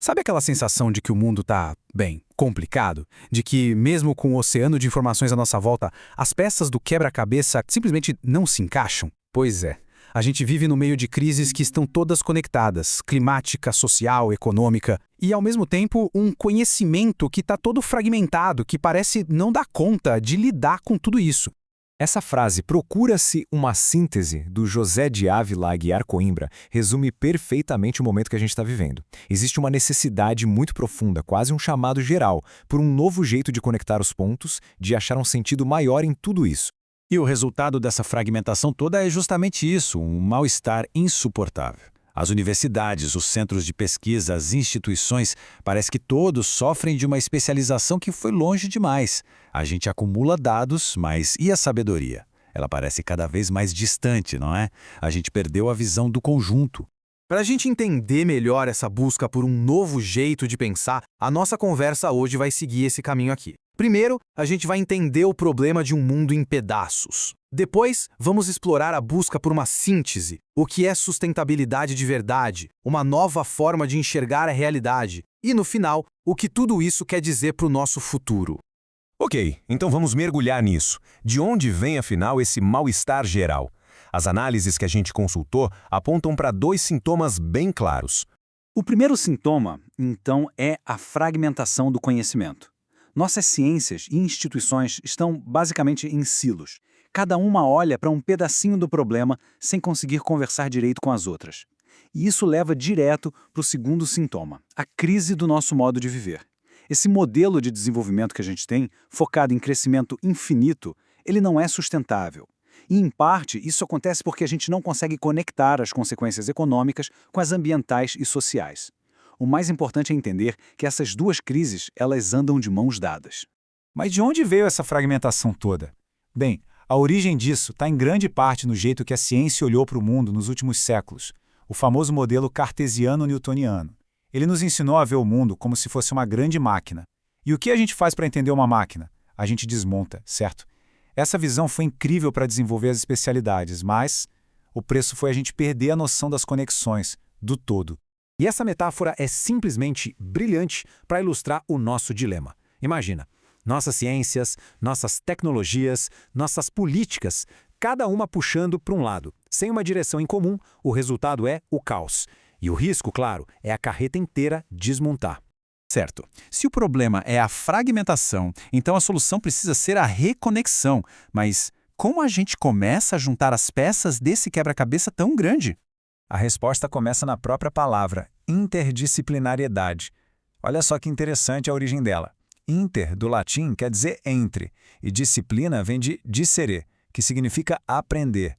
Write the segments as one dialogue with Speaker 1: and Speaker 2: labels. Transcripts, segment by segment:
Speaker 1: Sabe aquela sensação de que o mundo tá, bem, complicado? De que, mesmo com o oceano de informações à nossa volta, as peças do quebra-cabeça simplesmente não se encaixam? Pois é. A gente vive no meio de crises que estão todas conectadas, climática, social, econômica, e ao mesmo tempo um conhecimento que está todo fragmentado, que parece não dar conta de lidar com tudo isso.
Speaker 2: Essa frase, procura-se uma síntese, do José de Ávila Aguiar Coimbra, resume perfeitamente o momento que a gente está vivendo. Existe uma necessidade muito profunda, quase um chamado geral, por um novo jeito de conectar os pontos, de achar um sentido maior em tudo isso.
Speaker 1: E o resultado dessa fragmentação toda é justamente isso, um mal-estar insuportável. As universidades, os centros de pesquisa, as instituições, parece que todos sofrem de uma especialização que foi longe demais. A gente acumula dados, mas e a sabedoria? Ela parece cada vez mais distante, não é? A gente perdeu a visão do conjunto. Para a gente entender melhor essa busca por um novo jeito de pensar, a nossa conversa hoje vai seguir esse caminho aqui. Primeiro, a gente vai entender o problema de um mundo em pedaços. Depois, vamos explorar a busca por uma síntese, o que é sustentabilidade de verdade, uma nova forma de enxergar a realidade. E, no final, o que tudo isso quer dizer para o nosso futuro.
Speaker 3: Ok, então vamos mergulhar nisso. De onde vem, afinal, esse mal-estar geral? As análises que a gente consultou apontam para dois sintomas bem claros.
Speaker 4: O primeiro sintoma, então, é a fragmentação do conhecimento. Nossas ciências e instituições estão basicamente em silos. Cada uma olha para um pedacinho do problema sem conseguir conversar direito com as outras. E isso leva direto para o segundo sintoma, a crise do nosso modo de viver. Esse modelo de desenvolvimento que a gente tem, focado em crescimento infinito, ele não é sustentável. E, em parte, isso acontece porque a gente não consegue conectar as consequências econômicas com as ambientais e sociais. O mais importante é entender que essas duas crises, elas andam de mãos dadas.
Speaker 2: Mas de onde veio essa fragmentação toda? Bem, a origem disso está em grande parte no jeito que a ciência olhou para o mundo nos últimos séculos, o famoso modelo cartesiano-newtoniano. Ele nos ensinou a ver o mundo como se fosse uma grande máquina. E o que a gente faz para entender uma máquina? A gente desmonta, certo? Essa visão foi incrível para desenvolver as especialidades, mas o preço foi a gente perder a noção das conexões, do todo.
Speaker 1: E essa metáfora é simplesmente brilhante para ilustrar o nosso dilema. Imagina, nossas ciências, nossas tecnologias, nossas políticas, cada uma puxando para um lado. Sem uma direção em comum, o resultado é o caos. E o risco, claro, é a carreta inteira desmontar. Certo. Se o problema é a fragmentação, então a solução precisa ser a reconexão. Mas como a gente começa a juntar as peças desse quebra-cabeça tão grande?
Speaker 2: A resposta começa na própria palavra, interdisciplinariedade. Olha só que interessante a origem dela. Inter, do latim, quer dizer entre, e disciplina vem de discere, que significa aprender.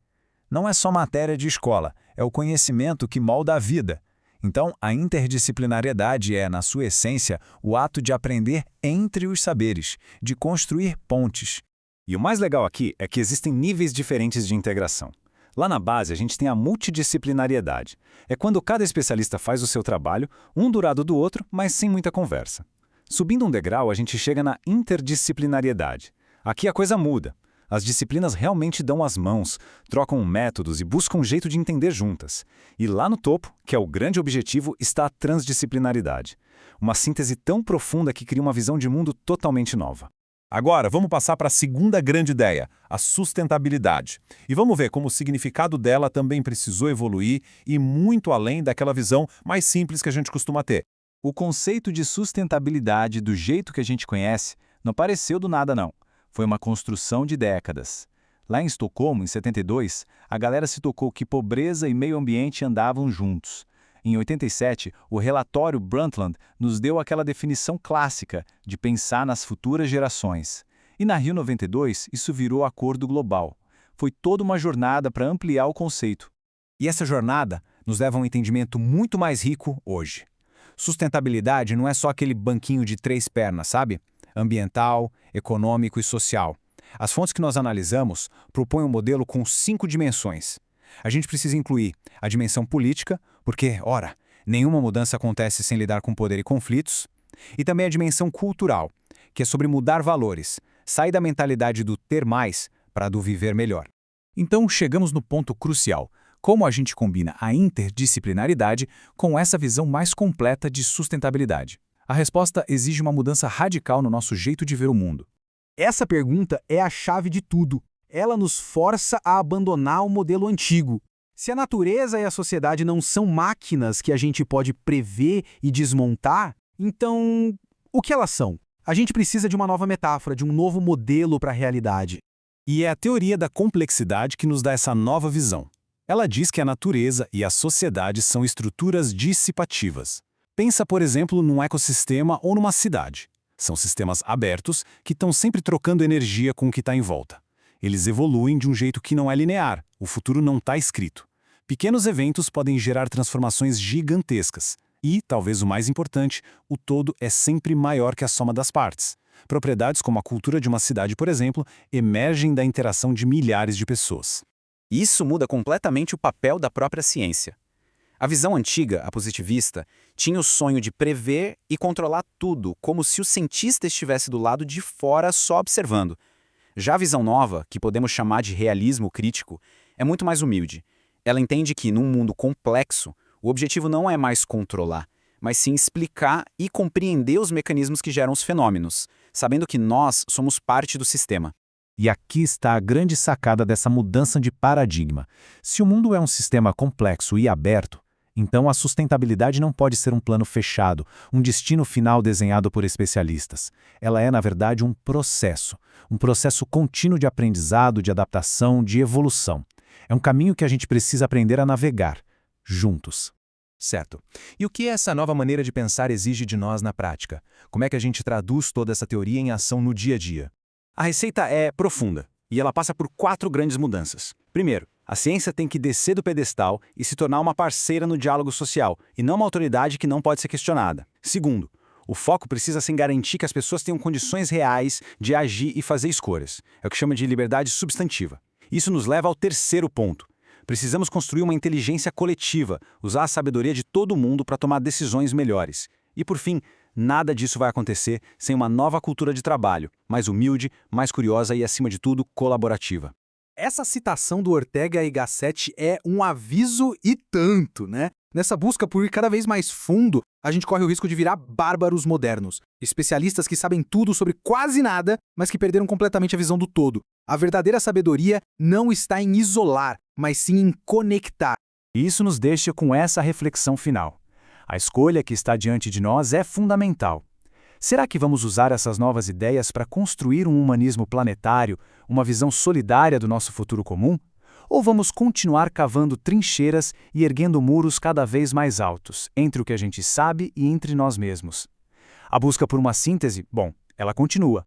Speaker 2: Não é só matéria de escola, é o conhecimento que molda a vida. Então, a interdisciplinariedade é, na sua essência, o ato de aprender entre os saberes, de construir pontes.
Speaker 5: E o mais legal aqui é que existem níveis diferentes de integração. Lá na base, a gente tem a multidisciplinariedade. É quando cada especialista faz o seu trabalho, um do lado do outro, mas sem muita conversa. Subindo um degrau, a gente chega na interdisciplinariedade. Aqui a coisa muda. As disciplinas realmente dão as mãos, trocam métodos e buscam um jeito de entender juntas. E lá no topo, que é o grande objetivo, está a transdisciplinaridade. Uma síntese tão profunda que cria uma visão de mundo totalmente nova.
Speaker 3: Agora, vamos passar para a segunda grande ideia, a sustentabilidade. E vamos ver como o significado dela também precisou evoluir e muito além daquela visão mais simples que a gente costuma ter.
Speaker 4: O conceito de sustentabilidade, do jeito que a gente conhece, não apareceu do nada, não. Foi uma construção de décadas. Lá em Estocolmo, em 72, a galera se tocou que pobreza e meio ambiente andavam juntos. Em 87, o relatório Brundtland nos deu aquela definição clássica de pensar nas futuras gerações. E na Rio 92, isso virou acordo global. Foi toda uma jornada para ampliar o conceito.
Speaker 1: E essa jornada nos leva a um entendimento muito mais rico hoje. Sustentabilidade não é só aquele banquinho de 3 pernas, sabe? Ambiental, econômico e social. As fontes que nós analisamos propõem um modelo com 5 dimensões. A gente precisa incluir a dimensão política, porque, ora, nenhuma mudança acontece sem lidar com poder e conflitos, e também a dimensão cultural, que é sobre mudar valores, sair da mentalidade do ter mais para a do viver melhor. Então chegamos no ponto crucial.
Speaker 2: Como a gente combina a interdisciplinaridade com essa visão mais completa de sustentabilidade? A resposta exige uma mudança radical no nosso jeito de ver o mundo.
Speaker 6: Essa pergunta é a chave de tudo. Ela nos força a abandonar o modelo antigo. Se a natureza e a sociedade não são máquinas que a gente pode prever e desmontar, então o que elas são? A gente precisa de uma nova metáfora, de um novo modelo para a realidade.
Speaker 3: E é a teoria da complexidade que nos dá essa nova visão. Ela diz que a natureza e a sociedade são estruturas dissipativas. Pensa, por exemplo, num ecossistema ou numa cidade. São sistemas abertos que estão sempre trocando energia com o que está em volta. Eles evoluem de um jeito que não é linear, o futuro não está escrito. Pequenos eventos podem gerar transformações gigantescas. E, talvez o mais importante, o todo é sempre maior que a soma das partes. Propriedades como a cultura de uma cidade, por exemplo, emergem da interação de milhares de pessoas.
Speaker 7: Isso muda completamente o papel da própria ciência. A visão antiga, a positivista, tinha o sonho de prever e controlar tudo, como se o cientista estivesse do lado de fora só observando. Já a visão nova, que podemos chamar de realismo crítico, é muito mais humilde. Ela entende que, num mundo complexo, o objetivo não é mais controlar, mas sim explicar e compreender os mecanismos que geram os fenômenos, sabendo que nós somos parte do sistema.
Speaker 5: E aqui está a grande sacada dessa mudança de paradigma. Se o mundo é um sistema complexo e aberto, então a sustentabilidade não pode ser um plano fechado, um destino final desenhado por especialistas. Ela é, na verdade, um processo contínuo de aprendizado, de adaptação, de evolução. É um caminho que a gente precisa aprender a navegar, juntos.
Speaker 8: Certo. E o que essa nova maneira de pensar exige de nós na prática? Como é que a gente traduz toda essa teoria em ação no dia a dia?
Speaker 4: A receita é profunda, e ela passa por 4 grandes mudanças. Primeiro, a ciência tem que descer do pedestal e se tornar uma parceira no diálogo social, e não uma autoridade que não pode ser questionada. Segundo, o foco precisa ser em garantir que as pessoas tenham condições reais de agir e fazer escolhas. É o que chama de liberdade substantiva. Isso nos leva ao terceiro ponto. Precisamos construir uma inteligência coletiva, usar a sabedoria de todo mundo para tomar decisões melhores. E, por fim, nada disso vai acontecer sem uma nova cultura de trabalho, mais humilde, mais curiosa e, acima de tudo, colaborativa.
Speaker 6: Essa citação do Ortega y Gasset é um aviso e tanto, né? Nessa busca por ir cada vez mais fundo, a gente corre o risco de virar bárbaros modernos. Especialistas que sabem tudo sobre quase nada, mas que perderam completamente a visão do todo. A verdadeira sabedoria não está em isolar, mas sim em conectar.
Speaker 5: E isso nos deixa com essa reflexão final. A escolha que está diante de nós é fundamental. Será que vamos usar essas novas ideias para construir um humanismo planetário, uma visão solidária do nosso futuro comum? Ou vamos continuar cavando trincheiras e erguendo muros cada vez mais altos, entre o que a gente sabe e entre nós mesmos? A busca por uma síntese, ela continua.